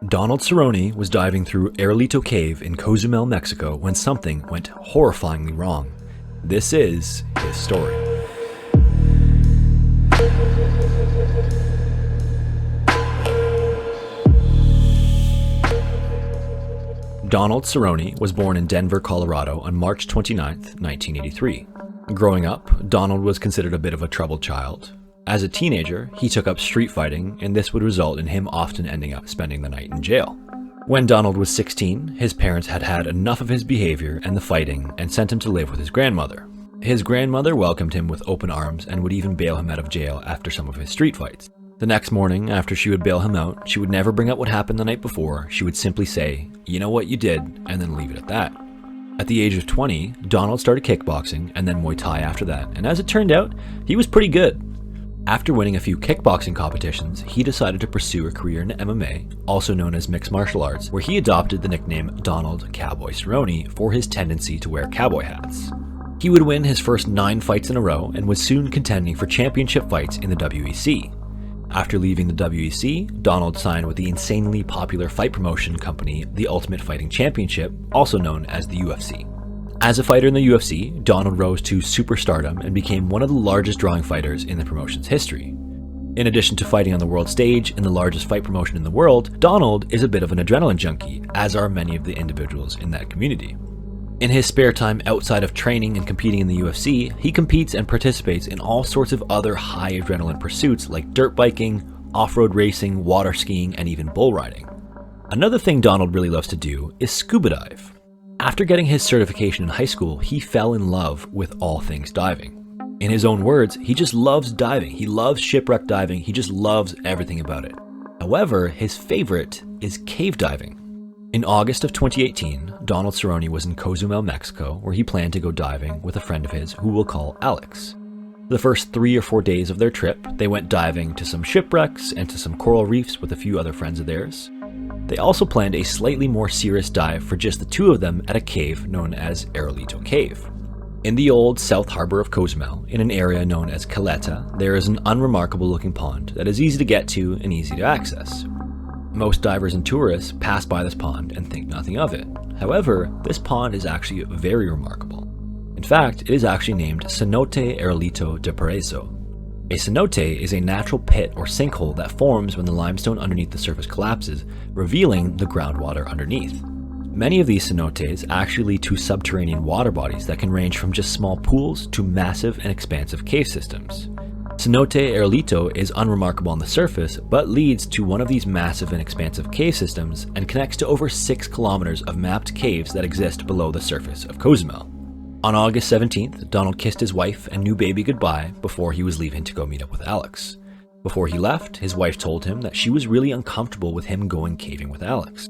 Donald Cerrone was diving through Aerolito Cave in Cozumel, Mexico when something went horrifyingly wrong. This is his story. Donald Cerrone was born in Denver, Colorado on March 29, 1983. Growing up, Donald was considered a bit of a troubled child. As a teenager, he took up street fighting, and this would result in him often ending up spending the night in jail. When Donald was 16, his parents had had enough of his behavior and the fighting and sent him to live with his grandmother. His grandmother welcomed him with open arms and would even bail him out of jail after some of his street fights. The next morning, after she would bail him out, she would never bring up what happened the night before. She would simply say, "You know what you did," and then leave it at that. At the age of 20, Donald started kickboxing and then Muay Thai after that, and as it turned out, he was pretty good. After winning a few kickboxing competitions, he decided to pursue a career in MMA, also known as mixed martial arts, where he adopted the nickname Donald Cowboy Cerrone for his tendency to wear cowboy hats. He would win his first 9 fights in a row and was soon contending for championship fights in the WEC. After leaving the WEC, Donald signed with the insanely popular fight promotion company, the Ultimate Fighting Championship, also known as the UFC. As a fighter in the UFC, Donald rose to superstardom and became one of the largest drawing fighters in the promotion's history. In addition to fighting on the world stage in the largest fight promotion in the world, Donald is a bit of an adrenaline junkie, as are many of the individuals in that community. In his spare time outside of training and competing in the UFC, he competes and participates in all sorts of other high adrenaline pursuits like dirt biking, off-road racing, water skiing, and even bull riding. Another thing Donald really loves to do is scuba dive. After getting his certification in high school, he fell in love with all things diving. In his own words, he just loves diving. He loves shipwreck diving. He just loves everything about it. However, his favorite is cave diving. In August of 2018, Donald Cerrone was in Cozumel, Mexico, where he planned to go diving with a friend of his who we'll call Alex. The first 3 or 4 days of their trip, they went diving to some shipwrecks and to some coral reefs with a few other friends of theirs. They also planned a slightly more serious dive for just the two of them at a cave known as Aerolito Cave. In the old South Harbor of Cozumel, in an area known as Caleta, there is an unremarkable looking pond that is easy to get to and easy to access. Most divers and tourists pass by this pond and think nothing of it. However, this pond is actually very remarkable. In fact, it is actually named Cenote Aerolito de Paraíso. A cenote is a natural pit or sinkhole that forms when the limestone underneath the surface collapses, revealing the groundwater underneath. Many of these cenotes actually lead to subterranean water bodies that can range from just small pools to massive and expansive cave systems. Cenote Aerolito is unremarkable on the surface, but leads to one of these massive and expansive cave systems and connects to over 6 kilometers of mapped caves that exist below the surface of Cozumel. On August 17th, Donald kissed his wife and new baby goodbye before he was leaving to go meet up with Alex. Before he left, his wife told him that she was really uncomfortable with him going caving with Alex.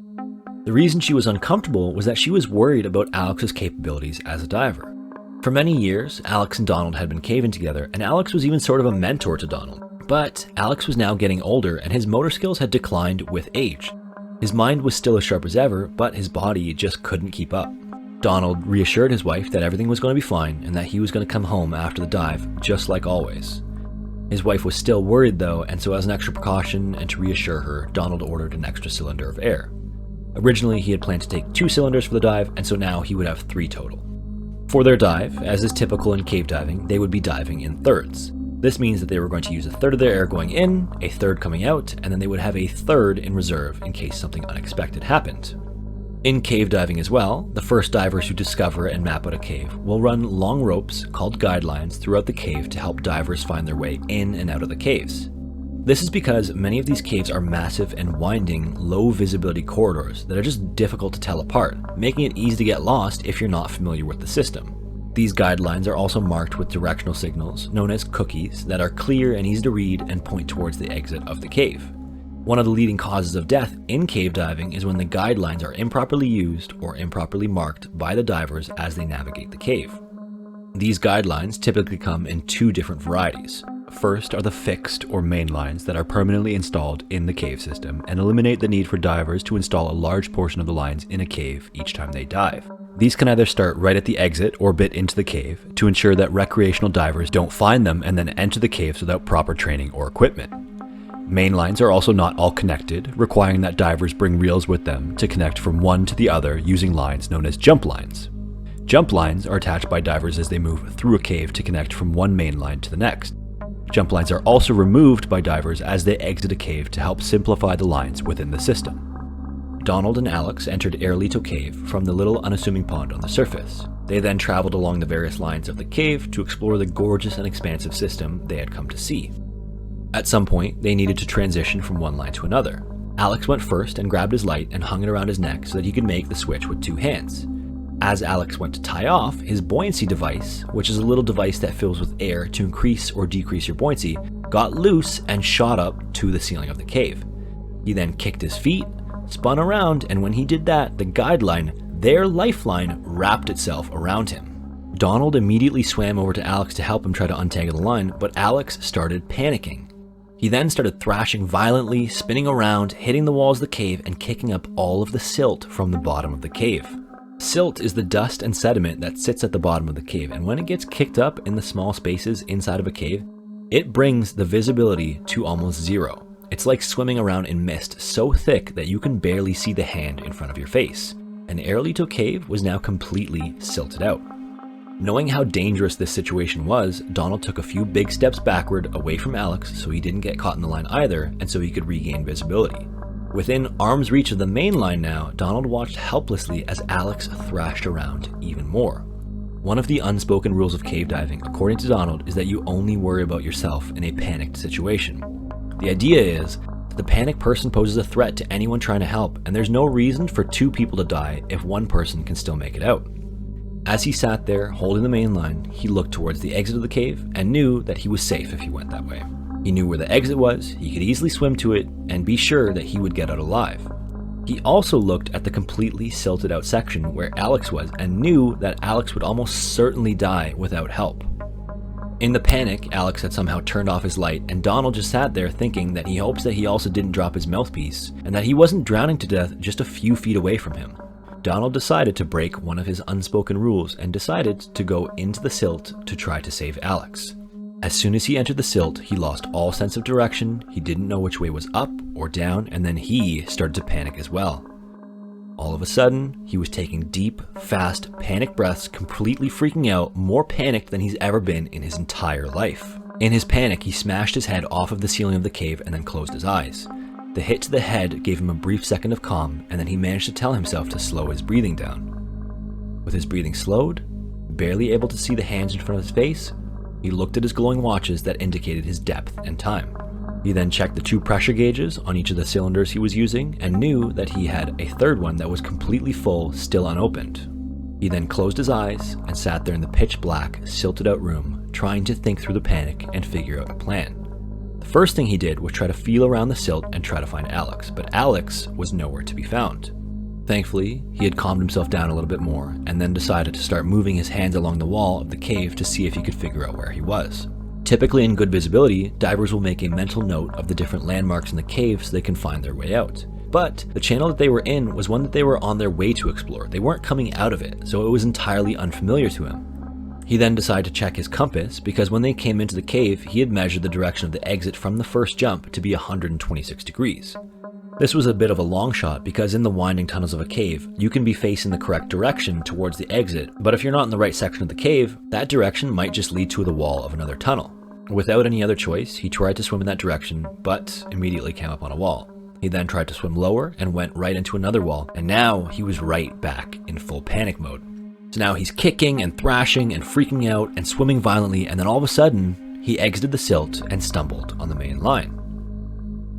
The reason she was uncomfortable was that she was worried about Alex's capabilities as a diver. For many years, Alex and Donald had been caving together, and Alex was even sort of a mentor to Donald. But Alex was now getting older and his motor skills had declined with age. His mind was still as sharp as ever, but his body just couldn't keep up. Donald reassured his wife that everything was going to be fine and that he was going to come home after the dive, just like always. His wife was still worried though, and so as an extra precaution and to reassure her, Donald ordered an extra cylinder of air. Originally, he had planned to take 2 cylinders for the dive, and so now he would have 3 total. For their dive, as is typical in cave diving, they would be diving in thirds. This means that they were going to use a third of their air going in, a third coming out, and then they would have a third in reserve in case something unexpected happened. In cave diving as well, the first divers who discover and map out a cave will run long ropes called guidelines throughout the cave to help divers find their way in and out of the caves. This is because many of these caves are massive and winding, low visibility corridors that are just difficult to tell apart, making it easy to get lost if you're not familiar with the system. These guidelines are also marked with directional signals, known as cookies, that are clear and easy to read and point towards the exit of the cave. One of the leading causes of death in cave diving is when the guidelines are improperly used or improperly marked by the divers as they navigate the cave. These guidelines typically come in 2 different varieties. First are the fixed or main lines that are permanently installed in the cave system and eliminate the need for divers to install a large portion of the lines in a cave each time they dive. These can either start right at the exit or bit into the cave to ensure that recreational divers don't find them and then enter the caves without proper training or equipment. Main lines are also not all connected, requiring that divers bring reels with them to connect from one to the other using lines known as jump lines. Jump lines are attached by divers as they move through a cave to connect from one main line to the next. Jump lines are also removed by divers as they exit a cave to help simplify the lines within the system. Donald and Alex entered Aerolito Cave from the little unassuming pond on the surface. They then traveled along the various lines of the cave to explore the gorgeous and expansive system they had come to see. At some point, they needed to transition from one line to another. Alex went first and grabbed his light and hung it around his neck so that he could make the switch with two hands. As Alex went to tie off, his buoyancy device, which is a little device that fills with air to increase or decrease your buoyancy, got loose and shot up to the ceiling of the cave. He then kicked his feet, spun around, and when he did that, the guideline, their lifeline, wrapped itself around him. Donald immediately swam over to Alex to help him try to untangle the line, but Alex started panicking. He then started thrashing violently, spinning around, hitting the walls of the cave, and kicking up all of the silt from the bottom of the cave. Silt is the dust and sediment that sits at the bottom of the cave, and when it gets kicked up in the small spaces inside of a cave, it brings the visibility to almost zero. It's like swimming around in mist so thick that you can barely see the hand in front of your face. And Aerolito Cave was now completely silted out. Knowing how dangerous this situation was, Donald took a few big steps backward away from Alex so he didn't get caught in the line either, and so he could regain visibility. Within arm's reach of the main line now, Donald watched helplessly as Alex thrashed around even more. One of the unspoken rules of cave diving, according to Donald, is that you only worry about yourself in a panicked situation. The idea is that the panicked person poses a threat to anyone trying to help, and there's no reason for two people to die if one person can still make it out. As he sat there holding the main line, he looked towards the exit of the cave and knew that he was safe if he went that way. He knew where the exit was, he could easily swim to it, and be sure that he would get out alive. He also looked at the completely silted out section where Alex was and knew that Alex would almost certainly die without help. In the panic, Alex had somehow turned off his light, and Donald just sat there thinking that he hopes that he also didn't drop his mouthpiece, and that he wasn't drowning to death just a few feet away from him. Donald decided to break one of his unspoken rules and decided to go into the silt to try to save Alex. As soon as he entered the silt, he lost all sense of direction, he didn't know which way was up or down, and then he started to panic as well. All of a sudden, he was taking deep, fast, panic breaths, completely freaking out, more panicked than he's ever been in his entire life. In his panic, he smashed his head off of the ceiling of the cave and then closed his eyes. The hit to the head gave him a brief second of calm, and then he managed to tell himself to slow his breathing down. With his breathing slowed, barely able to see the hands in front of his face, he looked at his glowing watches that indicated his depth and time. He then checked the two pressure gauges on each of the cylinders he was using and knew that he had a third one that was completely full, still unopened. He then closed his eyes and sat there in the pitch black, silted out room, trying to think through the panic and figure out a plan. The first thing he did was try to feel around the silt and try to find Alex, but Alex was nowhere to be found. Thankfully, he had calmed himself down a little bit more and then decided to start moving his hands along the wall of the cave to see if he could figure out where he was. Typically in good visibility, divers will make a mental note of the different landmarks in the cave so they can find their way out. But the channel that they were in was one that they were on their way to explore. They weren't coming out of it, so it was entirely unfamiliar to him. He then decided to check his compass because when they came into the cave, he had measured the direction of the exit from the first jump to be 126 degrees. This was a bit of a long shot because in the winding tunnels of a cave, you can be facing the correct direction towards the exit, but if you're not in the right section of the cave, that direction might just lead to the wall of another tunnel. Without any other choice, he tried to swim in that direction, but immediately came up on a wall. He then tried to swim lower and went right into another wall, and now he was right back in full panic mode. So now he's kicking and thrashing and freaking out and swimming violently, and then all of a sudden, he exited the silt and stumbled on the main line.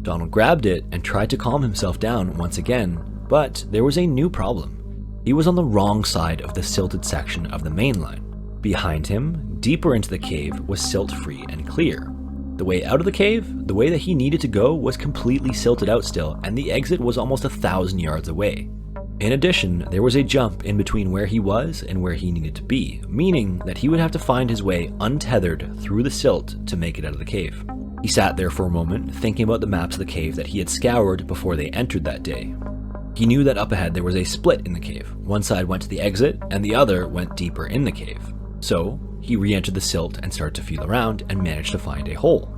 Donald grabbed it and tried to calm himself down once again, but there was a new problem. He was on the wrong side of the silted section of the main line. Behind him, deeper into the cave, was silt-free and clear. The way out of the cave, the way that he needed to go, was completely silted out still, and the exit was almost 1,000 yards away. In addition, there was a jump in between where he was and where he needed to be, meaning that he would have to find his way untethered through the silt to make it out of the cave. He sat there for a moment, thinking about the maps of the cave that he had scoured before they entered that day. He knew that up ahead there was a split in the cave. One side went to the exit, and the other went deeper in the cave. So, he re-entered the silt and started to feel around and managed to find a hole.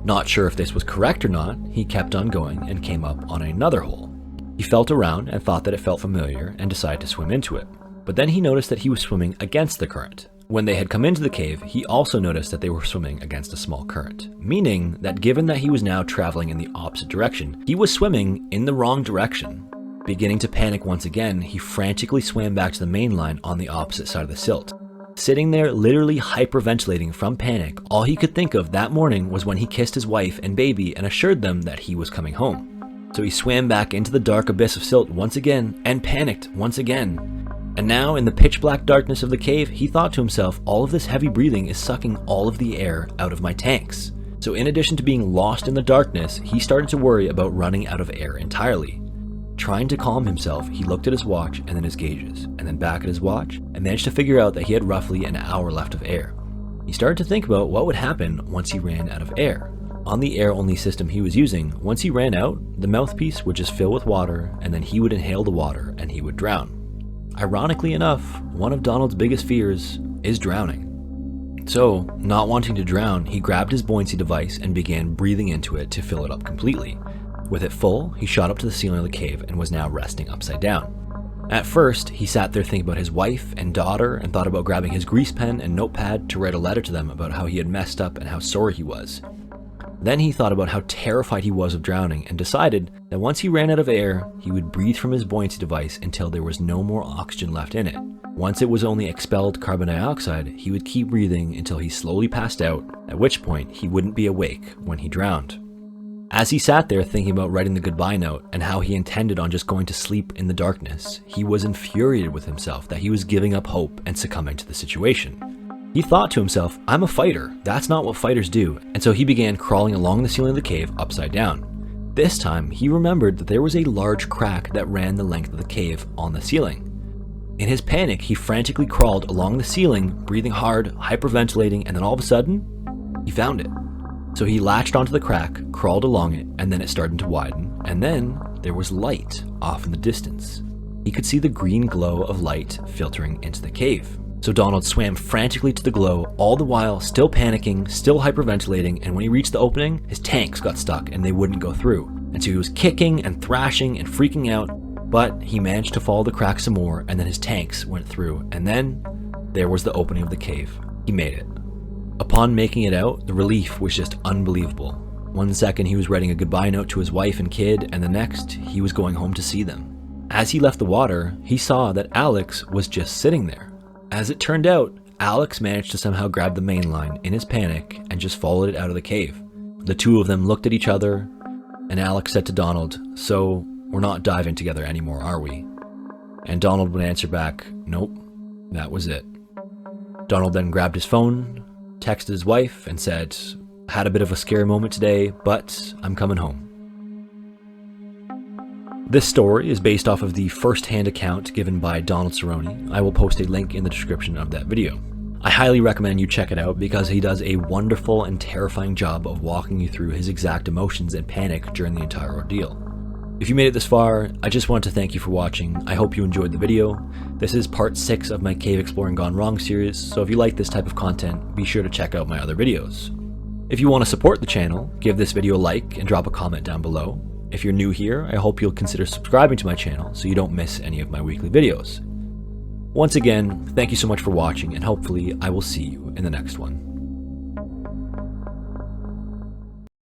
Not sure if this was correct or not, he kept on going and came up on another hole. He felt around and thought that it felt familiar and decided to swim into it. But then he noticed that he was swimming against the current. When they had come into the cave, he also noticed that they were swimming against a small current, meaning that given that he was now traveling in the opposite direction, he was swimming in the wrong direction. Beginning to panic once again, he frantically swam back to the main line on the opposite side of the silt. Sitting there literally hyperventilating from panic, all he could think of that morning was when he kissed his wife and baby and assured them that he was coming home. So he swam back into the dark abyss of silt once again and panicked once again. And now in the pitch black darkness of the cave, he thought to himself, all of this heavy breathing is sucking all of the air out of my tanks. So in addition to being lost in the darkness, he started to worry about running out of air entirely. Trying to calm himself, he looked at his watch and then his gauges, and then back at his watch, and managed to figure out that he had roughly an hour left of air. He started to think about what would happen once he ran out of air. On the air-only system he was using, once he ran out, the mouthpiece would just fill with water, and then he would inhale the water and he would drown. Ironically enough, one of Donald's biggest fears is drowning. So, not wanting to drown, he grabbed his buoyancy device and began breathing into it to fill it up completely. With it full, he shot up to the ceiling of the cave and was now resting upside down. At first, he sat there thinking about his wife and daughter and thought about grabbing his grease pen and notepad to write a letter to them about how he had messed up and how sorry he was. Then he thought about how terrified he was of drowning and decided that once he ran out of air, he would breathe from his buoyancy device until there was no more oxygen left in it. Once it was only expelled carbon dioxide, he would keep breathing until he slowly passed out, at which point he wouldn't be awake when he drowned. As he sat there thinking about writing the goodbye note and how he intended on just going to sleep in the darkness, he was infuriated with himself that he was giving up hope and succumbing to the situation. He thought to himself, I'm a fighter, that's not what fighters do, and so he began crawling along the ceiling of the cave upside down. This time, he remembered that there was a large crack that ran the length of the cave on the ceiling. In his panic, he frantically crawled along the ceiling, breathing hard, hyperventilating, and then all of a sudden, he found it. So he latched onto the crack, crawled along it, and then it started to widen, and then there was light off in the distance. He could see the green glow of light filtering into the cave. So Donald swam frantically to the glow, all the while still panicking, still hyperventilating, and when he reached the opening, his tanks got stuck and they wouldn't go through. And so he was kicking and thrashing and freaking out, but he managed to follow the crack some more, and then his tanks went through, and then there was the opening of the cave. He made it. Upon making it out, the relief was just unbelievable. One second he was writing a goodbye note to his wife and kid, and the next he was going home to see them. As he left the water, he saw that Alex was just sitting there. As it turned out, Alex managed to somehow grab the main line in his panic and just followed it out of the cave. The two of them looked at each other, and Alex said to Donald, "So, we're not diving together anymore, are we?" And Donald would answer back, "Nope, that was it." Donald then grabbed his phone, texted his wife, and said, "Had a bit of a scary moment today, but I'm coming home." This story is based off of the first-hand account given by Donald Cerrone. I will post a link in the description of that video. I highly recommend you check it out because he does a wonderful and terrifying job of walking you through his exact emotions and panic during the entire ordeal. If you made it this far, I just want to thank you for watching. I hope you enjoyed the video. This is part 6 of my Cave Exploring Gone Wrong series, so if you like this type of content, be sure to check out my other videos. If you want to support the channel, give this video a like and drop a comment down below. If you're new here, I hope you'll consider subscribing to my channel so you don't miss any of my weekly videos. Once again, thank you so much for watching, and hopefully I will see you in the next one.